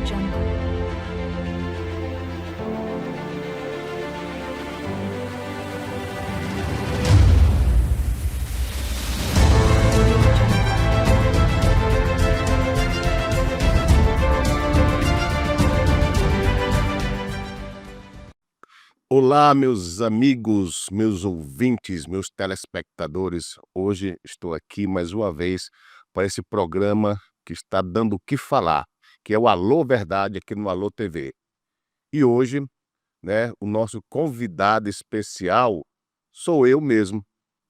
Jungle. Olá, meus amigos, meus ouvintes, meus telespectadores. Hoje estou aqui mais uma vez para esse programa que está dando o que falar, que é o Alô Verdade aqui no Alô TV. E hoje, né, o nosso convidado especial sou eu mesmo.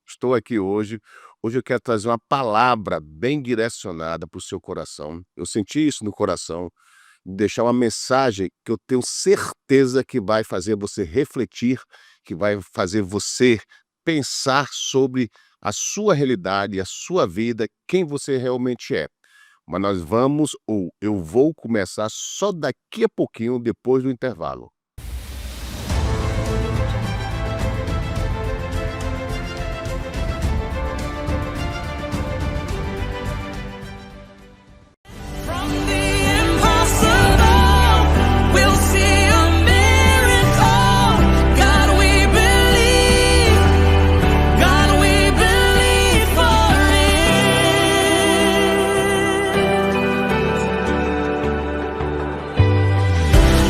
Estou aqui hoje. Hoje eu quero trazer uma palavra bem direcionada para o seu coração. Eu senti isso no coração, deixar uma mensagem que eu tenho certeza que vai fazer você refletir, que vai fazer você pensar sobre a sua realidade, a sua vida, quem você realmente é. Mas nós vamos, ou eu vou começar só daqui a pouquinho, depois do intervalo. From the impossible, we'll see a miracle. God, we believe for it.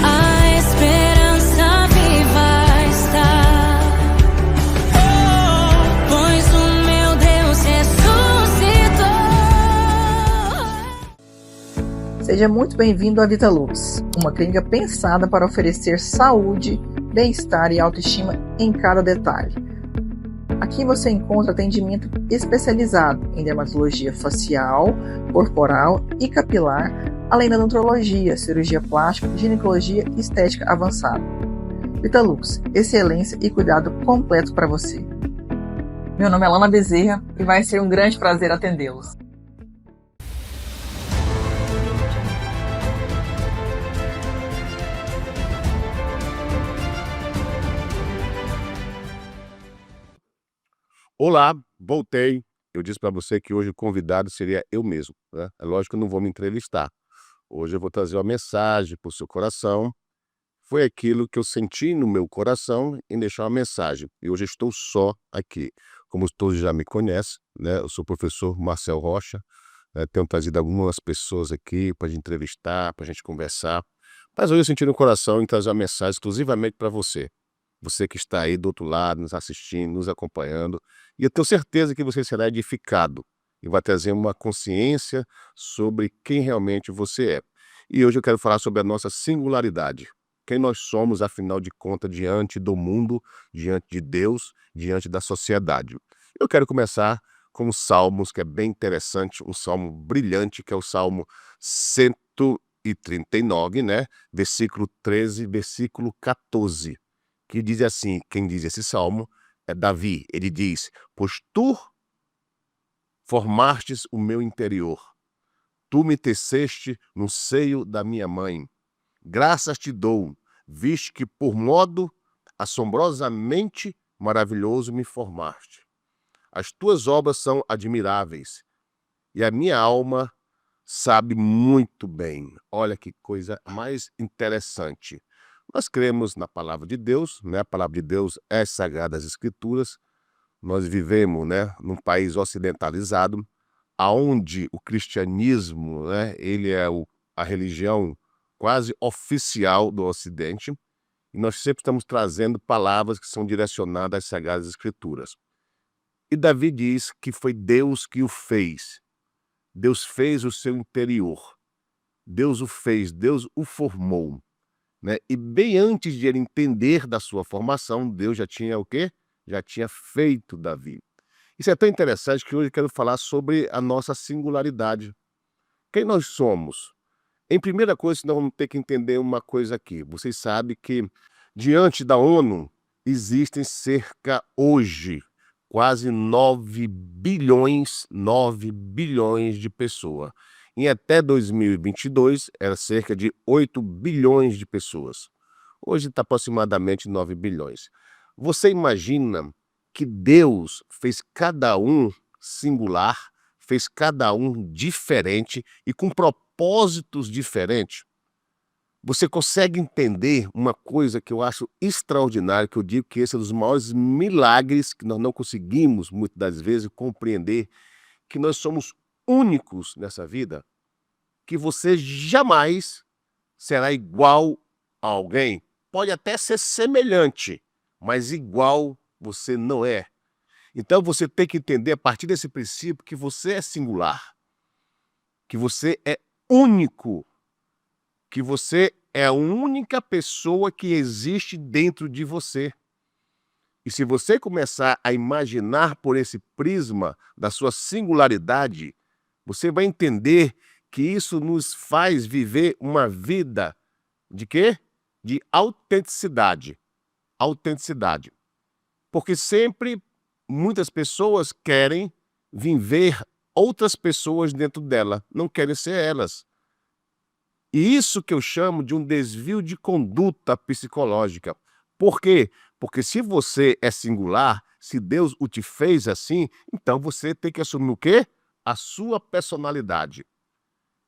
A esperança viva está, pois o meu Deus ressuscitou. Seja muito bem-vindo à Vitalux, uma clínica pensada para oferecer saúde, bem-estar e autoestima em cada detalhe. Aqui você encontra atendimento especializado em dermatologia facial, corporal e capilar, além da nutrologia, cirurgia plástica, ginecologia e estética avançada. Vitalux, excelência e cuidado completo para você. Meu nome é Lana Bezerra e vai ser um grande prazer atendê-los. Olá, voltei. Eu disse para você que hoje o convidado seria eu mesmo, né? É lógico que eu não vou me entrevistar. Hoje eu vou trazer uma mensagem para o seu coração. Foi aquilo que eu senti no meu coração em deixar uma mensagem. E hoje eu estou só aqui. Como todos já me conhecem, né? Eu sou o professor Marcel Rocha. Tenho trazido algumas pessoas aqui para a gente entrevistar, para a gente conversar. Mas hoje eu senti no coração em trazer uma mensagem exclusivamente para você. Você que está aí do outro lado, nos assistindo, nos acompanhando. E eu tenho certeza que você será edificado e vai trazer uma consciência sobre quem realmente você é. E hoje eu quero falar sobre a nossa singularidade. Quem nós somos, afinal de contas, diante do mundo, diante de Deus, diante da sociedade. Eu quero começar com os Salmos, que é bem interessante, um salmo brilhante, que é o Salmo 139, né? Versículo 13, versículo 14. Que diz assim, quem diz esse salmo é Davi. Ele diz: pois tu formastes o meu interior, tu me teceste no seio da minha mãe. Graças te dou, visto que por modo assombrosamente maravilhoso me formaste. As tuas obras são admiráveis, e a minha alma sabe muito bem. Olha que coisa mais interessante. Nós cremos na palavra de Deus, né? A palavra de Deus é as Sagradas Escrituras. Nós vivemos, né, num país ocidentalizado, aonde o cristianismo, né, ele é a religião quase oficial do Ocidente, e nós sempre estamos trazendo palavras que são direcionadas às Sagradas Escrituras. E Davi diz que foi Deus que o fez. Deus fez o seu interior. Deus o fez, Deus o formou. Né? E bem antes de ele entender da sua formação, Deus já tinha o quê? Já tinha feito Davi. Isso é tão interessante que hoje eu quero falar sobre a nossa singularidade. Quem nós somos? Em primeira coisa, nós vamos ter que entender uma coisa aqui. Vocês sabem que diante da ONU existem cerca hoje quase 9 bilhões de pessoas. Em até 2022, era cerca de 8 bilhões de pessoas. Hoje está aproximadamente 9 bilhões. Você imagina que Deus fez cada um singular, fez cada um diferente e com propósitos diferentes? Você consegue entender uma coisa que eu acho extraordinária, que eu digo que esse é um dos maiores milagres que nós não conseguimos, muitas das vezes, compreender, que nós somos únicos nessa vida, que você jamais será igual a alguém. Pode até ser semelhante, mas igual você não é. Então você tem que entender a partir desse princípio que você é singular, que você é único, que você é a única pessoa que existe dentro de você. E se você começar a imaginar por esse prisma da sua singularidade, você vai entender que isso nos faz viver uma vida de quê? De autenticidade. Autenticidade. Porque sempre muitas pessoas querem vir ver outras pessoas dentro dela, não querem ser elas. E isso que eu chamo de um desvio de conduta psicológica. Por quê? Porque se você é singular, se Deus o te fez assim, então você tem que assumir o quê? A sua personalidade.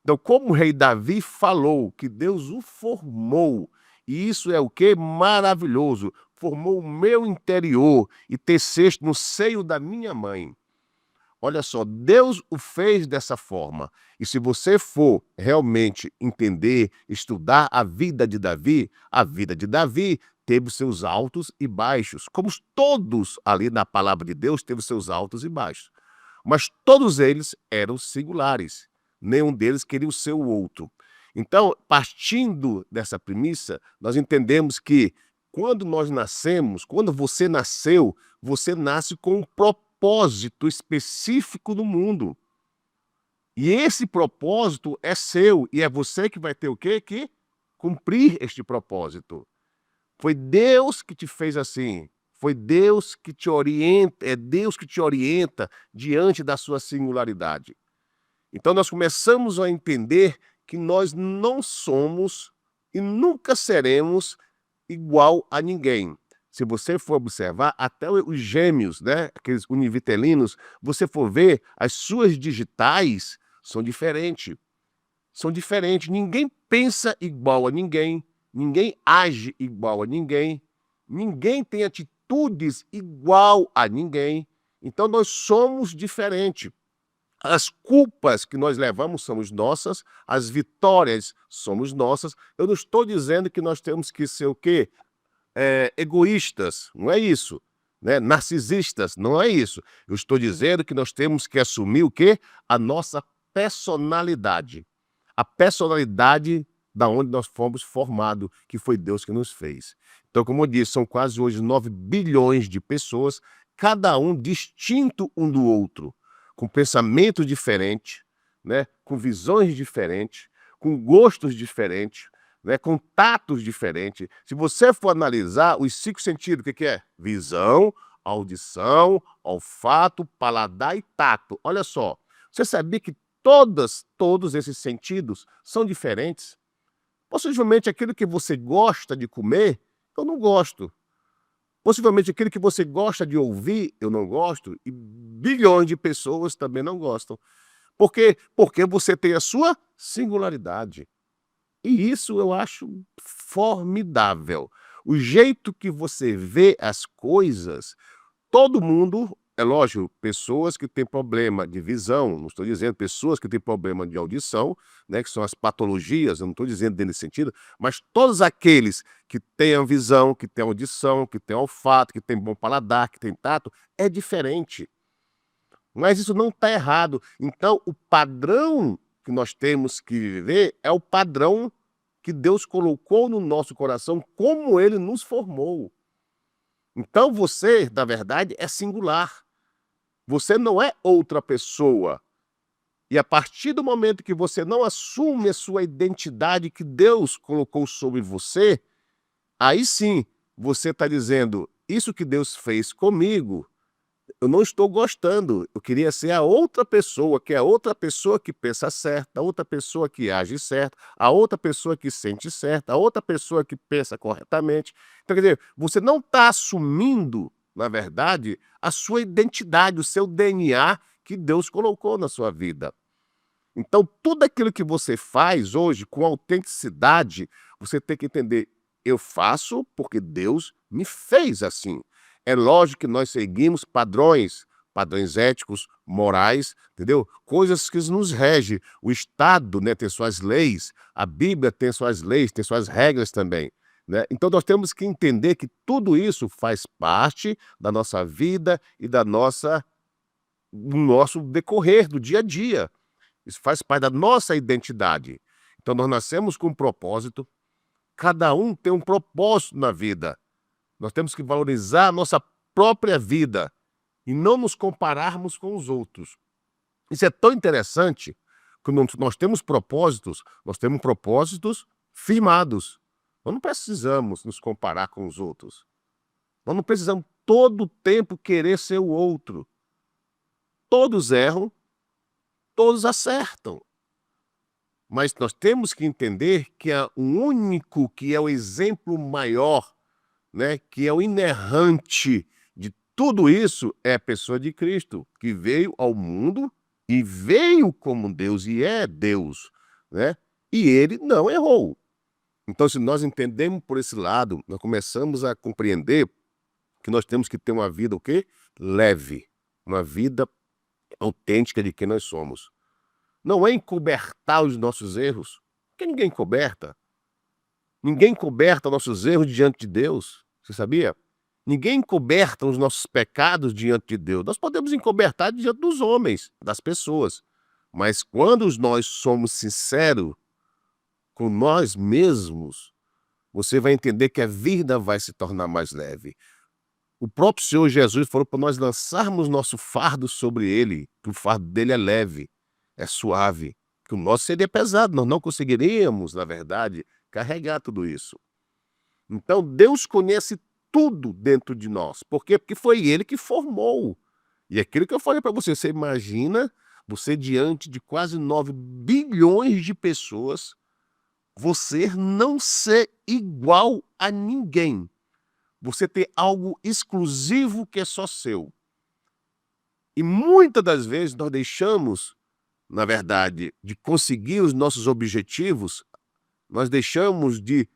Então, como o rei Davi falou que Deus o formou, e isso é o quê? Maravilhoso. Formou o meu interior e teceste no seio da minha mãe. Olha só, Deus o fez dessa forma. E se você for realmente entender, estudar a vida de Davi teve seus altos e baixos. Como todos ali na palavra de Deus teve seus altos e baixos. Mas todos eles eram singulares. Nenhum deles queria ser o outro. Então, partindo dessa premissa, nós entendemos que quando nós nascemos, quando você nasceu, você nasce com um propósito específico no mundo. E esse propósito é seu, e é você que vai ter o quê? Que cumprir este propósito. Foi Deus que te fez assim. Foi Deus que te orienta, é Deus que te orienta diante da sua singularidade. Então nós começamos a entender que nós não somos e nunca seremos igual a ninguém. Se você for observar, até os gêmeos, né, aqueles univitelinos, você for ver, as suas digitais são diferentes. São diferentes. Ninguém pensa igual a ninguém, ninguém age igual a ninguém, ninguém tem atitudes igual a ninguém. Então nós somos diferentes. As culpas que nós levamos somos nossas, as vitórias somos nossas. Eu não estou dizendo que nós temos que ser o quê? Egoístas, não é isso. Né? Narcisistas, não é isso. Eu estou dizendo que nós temos que assumir o quê? A nossa personalidade. A personalidade da onde nós fomos formados, que foi Deus que nos fez. Então, como eu disse, são quase hoje 9 bilhões de pessoas, cada um distinto um do outro, com pensamentos diferentes, né? Com visões diferentes, com gostos diferentes, né? Com tatos diferentes. Se você for analisar os 5 sentidos, o que é? Visão, audição, olfato, paladar e tato. Olha só, você sabia que todos esses sentidos são diferentes? Possivelmente aquilo que você gosta de comer, eu não gosto. Possivelmente aquilo que você gosta de ouvir, eu não gosto, e bilhões de pessoas também não gostam. Por quê? Porque você tem a sua singularidade. E isso eu acho formidável. O jeito que você vê as coisas, todo mundo, é lógico, pessoas que têm problema de visão, não estou dizendo pessoas que têm problema de audição, né, que são as patologias, eu não estou dizendo nesse sentido, mas todos aqueles que têm a visão, que têm audição, que têm olfato, que têm bom paladar, que têm tato, é diferente. Mas isso não está errado. Então, o padrão que nós temos que viver é o padrão que Deus colocou no nosso coração, como Ele nos formou. Então você, na verdade, é singular. Você não é outra pessoa. E a partir do momento que você não assume a sua identidade que Deus colocou sobre você, aí sim você está dizendo, isso que Deus fez comigo, eu não estou gostando, eu queria ser a outra pessoa, que é a outra pessoa que pensa certo, a outra pessoa que age certo, a outra pessoa que sente certo, a outra pessoa que pensa corretamente. Então, quer dizer, você não está assumindo, na verdade, a sua identidade, o seu DNA que Deus colocou na sua vida. Então, tudo aquilo que você faz hoje com autenticidade, você tem que entender: eu faço porque Deus me fez assim. É lógico que nós seguimos padrões éticos, morais, entendeu? Coisas que nos regem. O Estado, né, tem suas leis, a Bíblia tem suas leis, tem suas regras também, né? Então nós temos que entender que tudo isso faz parte da nossa vida e do nosso decorrer do dia a dia. Isso faz parte da nossa identidade. Então nós nascemos com um propósito, cada um tem um propósito na vida. Nós temos que valorizar a nossa própria vida e não nos compararmos com os outros. Isso é tão interessante que nós temos propósitos firmados. Nós não precisamos nos comparar com os outros. Nós não precisamos todo o tempo querer ser o outro. Todos erram, todos acertam. Mas nós temos que entender que o único que é o exemplo maior, né, que é o inerrante de tudo isso, é a pessoa de Cristo, que veio ao mundo e veio como Deus e é Deus, né? E ele não errou. Então, se nós entendemos por esse lado, nós começamos a compreender que nós temos que ter uma vida o quê? Leve, uma vida autêntica de quem nós somos. Não é encobertar os nossos erros, porque ninguém encoberta. Ninguém encoberta nossos erros diante de Deus, você sabia? Ninguém encoberta os nossos pecados diante de Deus. Nós podemos encobertar diante dos homens, das pessoas. Mas quando nós somos sinceros com nós mesmos, você vai entender que a vida vai se tornar mais leve. O próprio Senhor Jesus falou para nós lançarmos nosso fardo sobre ele, que o fardo dele é leve, é suave, que o nosso seria pesado, nós não conseguiríamos, na verdade, carregar tudo isso. Então Deus conhece tudo dentro de nós. Por quê? Porque foi ele que formou. E aquilo que eu falei para você, você imagina você diante de quase 9 bilhões de pessoas, você não ser igual a ninguém. Você ter algo exclusivo que é só seu. E muitas das vezes nós deixamos, na verdade, de conseguir os nossos objetivos, nós deixamos de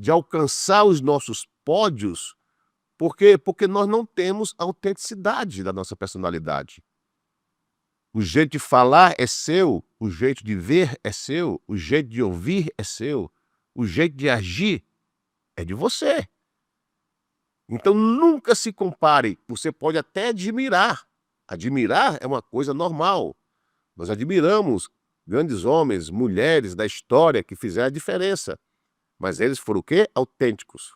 alcançar os nossos pódios, porque nós não temos a autenticidade da nossa personalidade. O jeito de falar é seu, o jeito de ver é seu, o jeito de ouvir é seu, o jeito de agir é de você. Então nunca se compare, você pode até admirar. Admirar é uma coisa normal. Nós admiramos grandes homens, mulheres da história que fizeram a diferença. Mas eles foram o quê? Autênticos.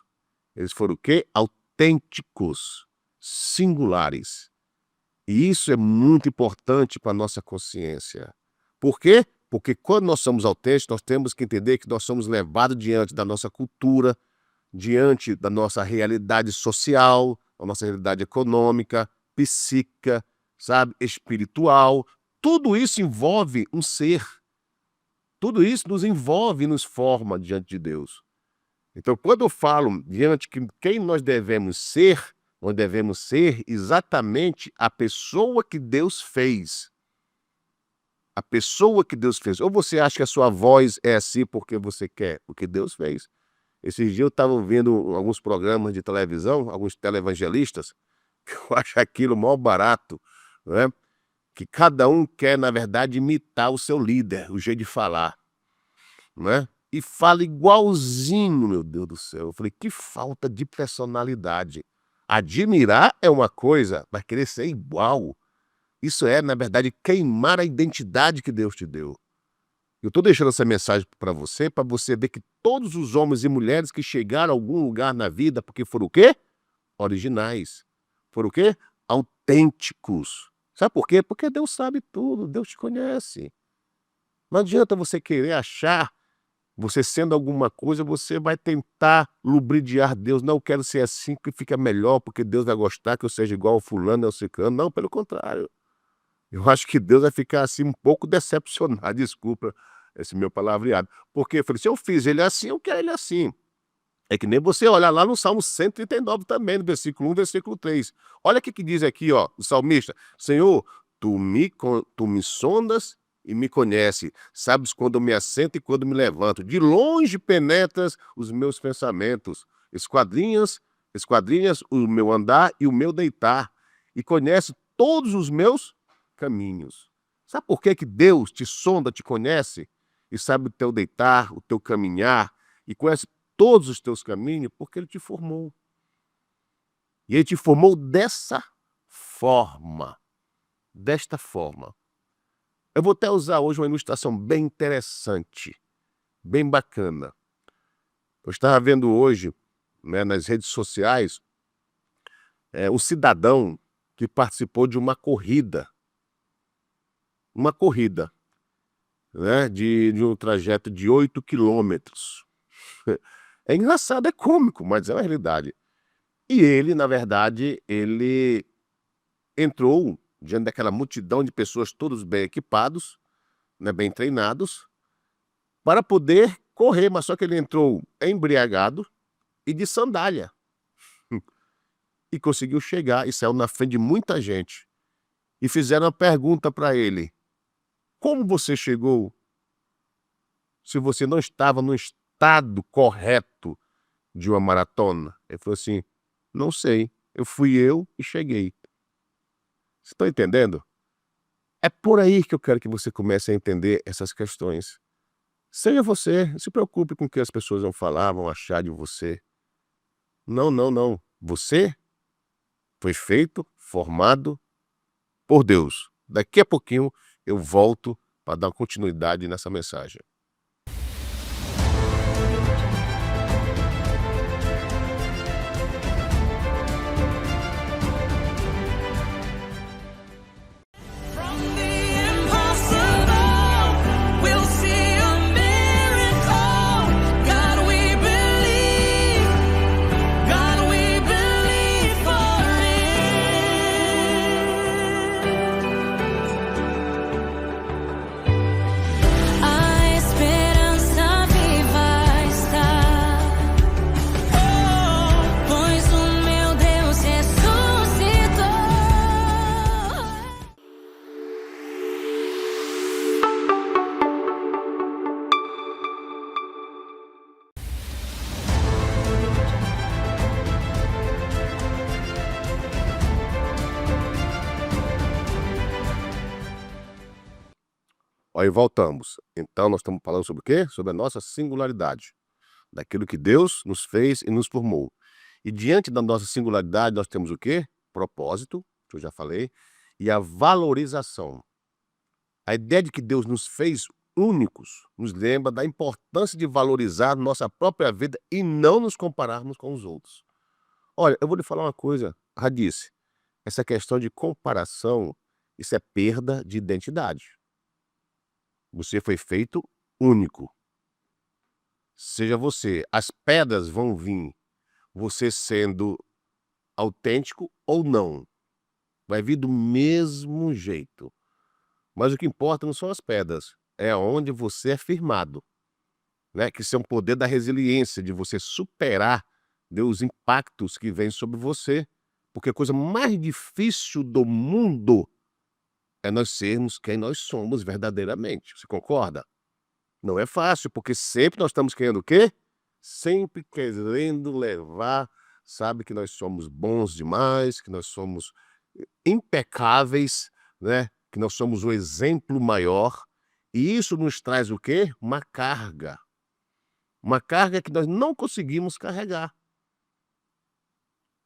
Eles foram o quê? Autênticos, singulares. E isso é muito importante para a nossa consciência. Por quê? Porque quando nós somos autênticos, nós temos que entender que nós somos levados diante da nossa cultura, diante da nossa realidade social, da nossa realidade econômica, psíquica, sabe, espiritual. Tudo isso envolve um ser. Tudo isso nos envolve e nos forma diante de Deus. Então, quando eu falo diante de quem nós devemos ser exatamente a pessoa que Deus fez. A pessoa que Deus fez. Ou você acha que a sua voz é assim porque você quer? Porque Deus fez. Esses dias eu estava vendo alguns programas de televisão, alguns televangelistas, que eu acho aquilo mó barato, né? Que cada um quer, na verdade, imitar o seu líder, o jeito de falar, né? E fala igualzinho, meu Deus do céu. Eu falei, que falta de personalidade. Admirar é uma coisa, mas querer ser igual, isso é, na verdade, queimar a identidade que Deus te deu. Eu estou deixando essa mensagem para você ver que todos os homens e mulheres que chegaram a algum lugar na vida, porque foram o quê? Originais. Foram o quê? Autênticos. Sabe por quê? Porque Deus sabe tudo, Deus te conhece. Não adianta você querer achar, você sendo alguma coisa, você vai tentar lubridiar Deus. Não, eu quero ser assim que fica melhor, porque Deus vai gostar que eu seja igual ao fulano, ao ciclano. Não, pelo contrário. Eu acho que Deus vai ficar assim um pouco decepcionado, desculpa esse meu palavreado. Porque eu falei, se eu fiz ele assim, eu quero ele assim. É que nem você olhar lá no Salmo 139 também, no versículo 1, versículo 3. Olha o que diz aqui, ó, o salmista. Senhor, tu me sondas e me conhece. Sabes quando eu me assento e quando me levanto. De longe penetras os meus pensamentos. Esquadrinhas o meu andar e o meu deitar. E conhece todos os meus caminhos. Sabe por que Deus te sonda, te conhece? E sabe o teu deitar, o teu caminhar. E conhece todos os teus caminhos? Porque Ele te formou. E Ele te formou desta forma. Eu vou até usar hoje uma ilustração bem interessante, bem bacana. Eu estava vendo hoje, né, nas redes sociais, um cidadão que participou de uma corrida. Né, de um trajeto de 8 quilômetros. É engraçado, é cômico, mas é uma realidade. E ele, na verdade, ele entrou diante daquela multidão de pessoas, todos bem equipados, né, bem treinados, para poder correr, mas só que ele entrou embriagado e de sandália. E conseguiu chegar e saiu na frente de muita gente. E fizeram uma pergunta para ele: como você chegou se você não estava no estado correto de uma maratona? Ele falou assim: não sei, fui eu e cheguei. Vocês estão entendendo? É por aí que eu quero que você comece a entender essas questões. Seja você, não se preocupe com o que as pessoas vão falar, vão achar de você. Não, não, não. Você foi feito, formado por Deus. Daqui a pouquinho eu volto para dar continuidade nessa mensagem. From the impossible, we'll see a miracle. God, we believe. God, we believe for it. A esperança viva está. Oh, pois o meu Deus ressuscitou. Aí voltamos. Então nós estamos falando sobre o quê? Sobre a nossa singularidade. Daquilo que Deus nos fez e nos formou. E diante da nossa singularidade nós temos o quê? Propósito, que eu já falei, e a valorização. A ideia de que Deus nos fez únicos nos lembra da importância de valorizar nossa própria vida e não nos compararmos com os outros. Olha, eu vou lhe falar uma coisa, Radice. Essa questão de comparação, isso é perda de identidade. Você foi feito único. Seja você. As pedras vão vir, você sendo autêntico ou não. Vai vir do mesmo jeito. Mas o que importa não são as pedras, é onde você é firmado, né? Que isso é um poder da resiliência, de você superar, né, os impactos que vêm sobre você. Porque a coisa mais difícil do mundo é nós sermos quem nós somos verdadeiramente. Você concorda? Não é fácil, porque sempre nós estamos querendo o quê? Sempre querendo levar, sabe, que nós somos bons demais, que nós somos impecáveis, né? Que nós somos o exemplo maior. E isso nos traz o quê? Uma carga. Uma carga que nós não conseguimos carregar.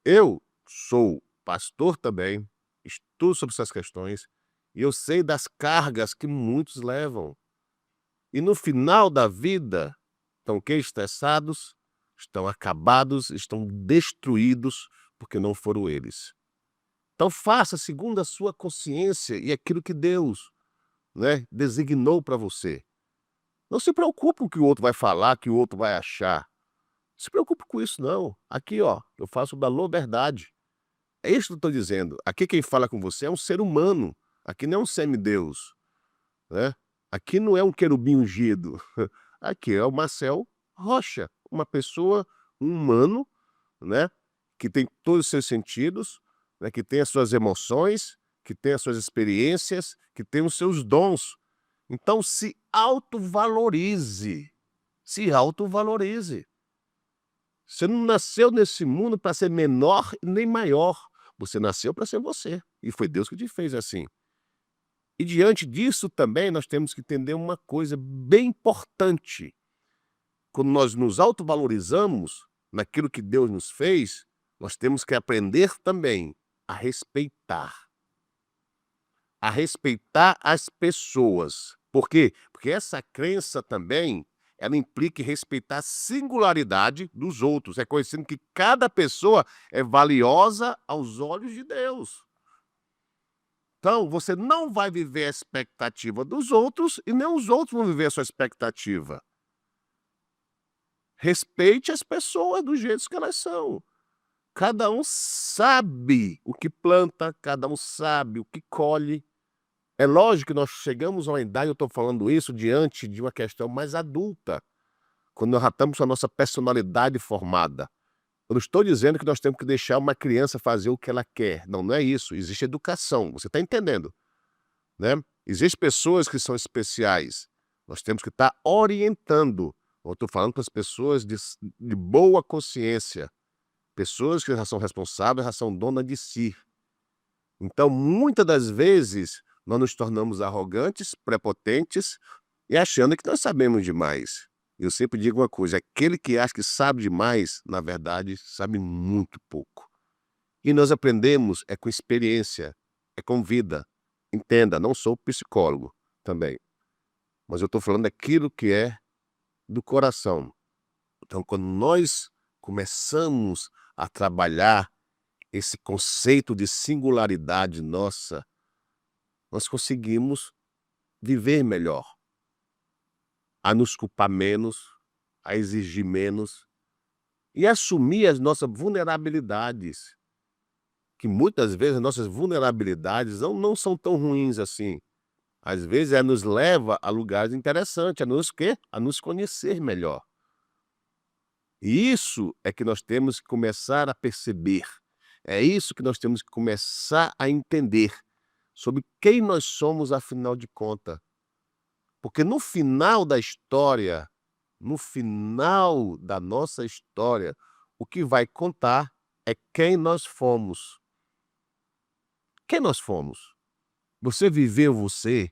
Eu sou pastor também, estudo sobre essas questões, e eu sei das cargas que muitos levam. E no final da vida, estão que estressados, estão acabados, estão destruídos, porque não foram eles. Então faça segundo a sua consciência e aquilo que Deus, né, designou para você. Não se preocupe com o que o outro vai falar, que o outro vai achar. Não se preocupe com isso, não. Aqui, ó, eu faço da liberdade. É isso que eu estou dizendo. Aqui quem fala com você é um ser humano. Aqui não é um semideus, né? Aqui não é um querubim ungido. Aqui é o Marcel Rocha, uma pessoa, um humano, né? Que tem todos os seus sentidos, né? Que tem as suas emoções, que tem as suas experiências, que tem os seus dons. Então se autovalorize, se autovalorize. Você não nasceu nesse mundo para ser menor e nem maior, você nasceu para ser você, e foi Deus que te fez assim. E diante disso também nós temos que entender uma coisa bem importante. Quando nós nos autovalorizamos naquilo que Deus nos fez, nós temos que aprender também a respeitar as pessoas. Por quê? Porque essa crença também, ela implica em respeitar a singularidade dos outros, reconhecendo que cada pessoa é valiosa aos olhos de Deus. Então, você não vai viver a expectativa dos outros e nem os outros vão viver a sua expectativa. Respeite as pessoas do jeito que elas são. Cada um sabe o que planta, cada um sabe o que colhe. É lógico que nós chegamos a uma idade, eu estou falando isso diante de uma questão mais adulta, quando nós já estamos com a nossa personalidade formada. Eu não estou dizendo que nós temos que deixar uma criança fazer o que ela quer. Não, não é isso. Existe educação, você está entendendo, né? Existem pessoas que são especiais. Nós temos que estar orientando. Eu estou falando para as pessoas de boa consciência. Pessoas que já são responsáveis, já são donas de si. Então, muitas das vezes, nós nos tornamos arrogantes, prepotentes e achando que nós sabemos demais. Eu sempre digo uma coisa, aquele que acha que sabe demais, na verdade, sabe muito pouco. E nós aprendemos é com experiência, é com vida. Entenda, não sou psicólogo também, mas eu estou falando daquilo que é do coração. Então, quando nós começamos a trabalhar esse conceito de singularidade nossa, nós conseguimos viver melhor, a nos culpar menos, a exigir menos e assumir as nossas vulnerabilidades, que muitas vezes as nossas vulnerabilidades não são tão ruins assim. Às vezes nos leva a lugares interessantes, a nos conhecer melhor. E isso é que nós temos que começar a perceber, é isso que nós temos que começar a entender sobre quem nós somos afinal de contas. Porque no final da história, no final da nossa história, o que vai contar é quem nós fomos. Quem nós fomos? Você viveu você?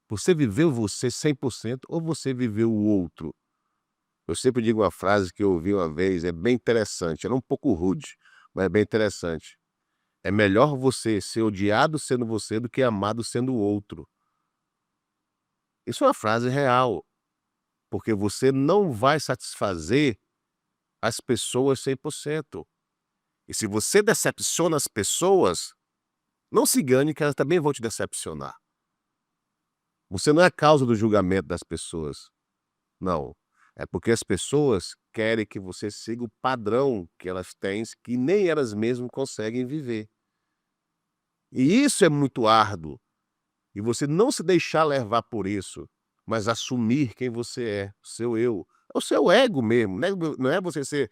Você viveu você 100% ou você viveu o outro? Eu sempre digo uma frase que eu ouvi uma vez, é bem interessante, ela é um pouco rude, mas é bem interessante. É melhor você ser odiado sendo você do que amado sendo o outro. Isso é uma frase real, porque você não vai satisfazer as pessoas 100%. E se você decepciona as pessoas, não se engane que elas também vão te decepcionar. Você não é a causa do julgamento das pessoas. Não. É porque as pessoas querem que você siga o padrão que elas têm, que nem elas mesmas conseguem viver. E isso é muito árduo. E você não se deixar levar por isso, mas assumir quem você é, o seu eu. É o seu ego mesmo, né? Não é você ser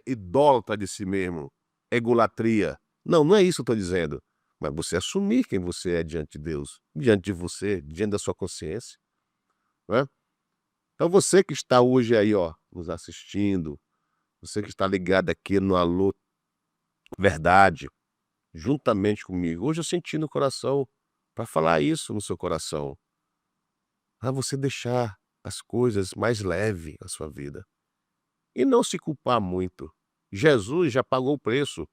idólatra de si mesmo, egolatria. Não, não é isso que eu estou dizendo. Mas você assumir quem você é diante de Deus, diante de você, diante da sua consciência. Né? Então você que está hoje aí, ó, nos assistindo, você que está ligado aqui no Alô Verdade, juntamente comigo, hoje eu senti no coração para falar isso no seu coração. Para você deixar as coisas mais leves na sua vida. E não se culpar muito. Jesus já pagou o preço.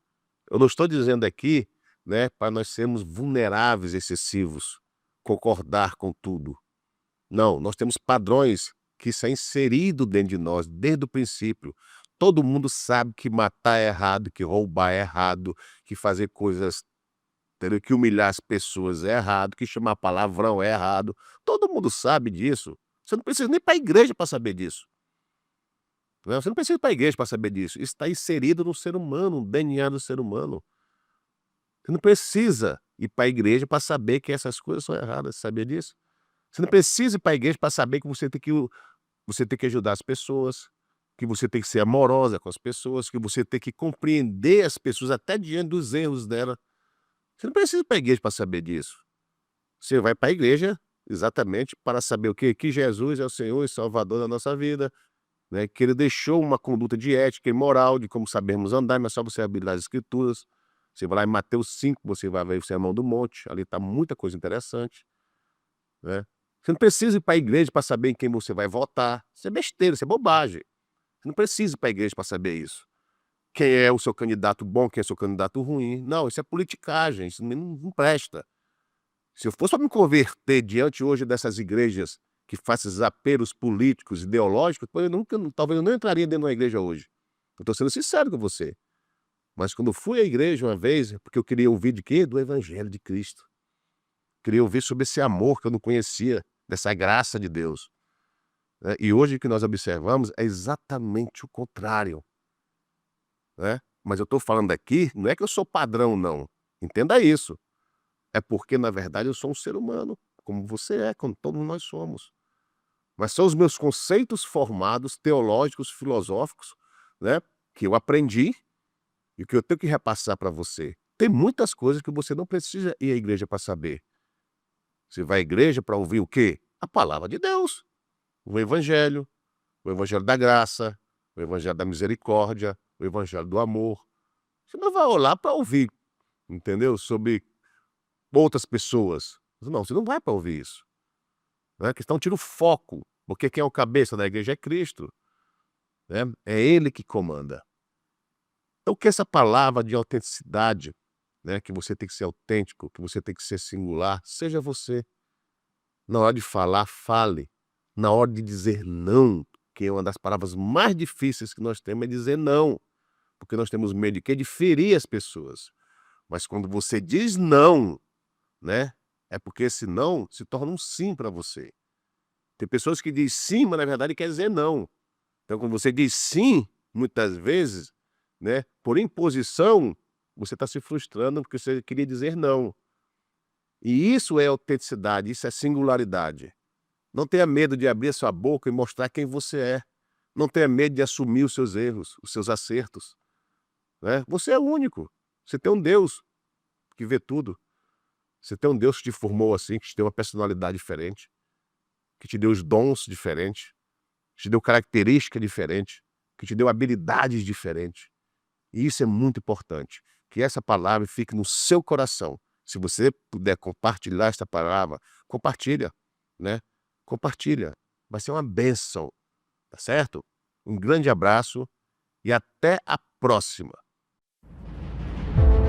Eu não estou dizendo aqui, né, para nós sermos vulneráveis, excessivos, concordar com tudo. Não, nós temos padrões que são inseridos dentro de nós, desde o princípio. Todo mundo sabe que matar é errado, que roubar é errado, que fazer coisas, entendeu? Que humilhar as pessoas é errado, que chamar palavrão é errado. Todo mundo sabe disso. Você não precisa nem ir para a igreja para saber disso. Né? Você não precisa ir para a igreja para saber disso. Isso está inserido no ser humano, no DNA do ser humano. Você não precisa ir para a igreja para saber que essas coisas são erradas. Você sabia disso? Você não precisa ir para a igreja para saber que você tem que ajudar as pessoas, que você tem que ser amorosa com as pessoas, que você tem que compreender as pessoas até diante dos erros dela. Você não precisa ir para a igreja para saber disso. Você vai para a igreja exatamente para saber o quê? Que Jesus é o Senhor e Salvador da nossa vida, né, que ele deixou uma conduta de ética e moral, de como sabemos andar, mas só você abrir as Escrituras. Você vai lá em Mateus 5, você vai ver o Sermão do Monte, ali está muita coisa interessante, né. Você não precisa ir para a igreja para saber em quem você vai votar, isso é besteira, isso é bobagem. Você não precisa ir para a igreja para saber isso. Quem é o seu candidato bom, quem é o seu candidato ruim. Não, isso é politicagem, isso não presta. Se eu fosse para me converter diante hoje dessas igrejas que fazem esses apelos políticos, ideológicos, pô, talvez eu não entraria dentro de uma igreja hoje. Eu estou sendo sincero com você. Mas quando eu fui à igreja uma vez, porque eu queria ouvir de quê? Do Evangelho de Cristo. Queria ouvir sobre esse amor que eu não conhecia, dessa graça de Deus, né? E hoje o que nós observamos é exatamente o contrário, né? Mas eu estou falando aqui, não é que eu sou padrão, não. Entenda isso. É porque, na verdade, eu sou um ser humano, como você é, como todos nós somos. Mas são os meus conceitos formados, teológicos, filosóficos, né, que eu aprendi e que eu tenho que repassar para você. Tem muitas coisas que você não precisa ir à igreja para saber. Você vai à igreja para ouvir o quê? A palavra de Deus, o Evangelho da graça, o Evangelho da misericórdia, o Evangelho do amor. Você não vai lá para ouvir, entendeu? Sobre outras pessoas. Não, você não vai para ouvir isso, né? A questão tira o foco, porque quem é o cabeça da igreja é Cristo, né? É Ele que comanda. Então que essa palavra de autenticidade, né, que você tem que ser autêntico, que você tem que ser singular, seja você. Na hora de falar, fale. Na hora de dizer não, que é uma das palavras mais difíceis que nós temos, é dizer não. Porque nós temos medo de quê? De ferir as pessoas. Mas quando você diz não, né, é porque esse não se torna um sim para você. Tem pessoas que dizem sim, mas na verdade quer dizer não. Então quando você diz sim, muitas vezes, né, por imposição, você está se frustrando porque você queria dizer não. E isso é autenticidade, isso é singularidade. Não tenha medo de abrir a sua boca e mostrar quem você é. Não tenha medo de assumir os seus erros, os seus acertos, né? Você é único. Você tem um Deus que vê tudo. Você tem um Deus que te formou assim, que te deu uma personalidade diferente, que te deu os dons diferentes, que te deu características diferentes, que te deu habilidades diferentes. E isso é muito importante. Que essa palavra fique no seu coração. Se você puder compartilhar essa palavra, compartilha, né? Compartilha. Vai ser uma bênção, tá certo? Um grande abraço e até a próxima.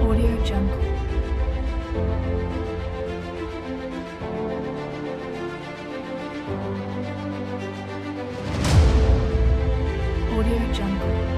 Audio Jungle. Audio Jungle.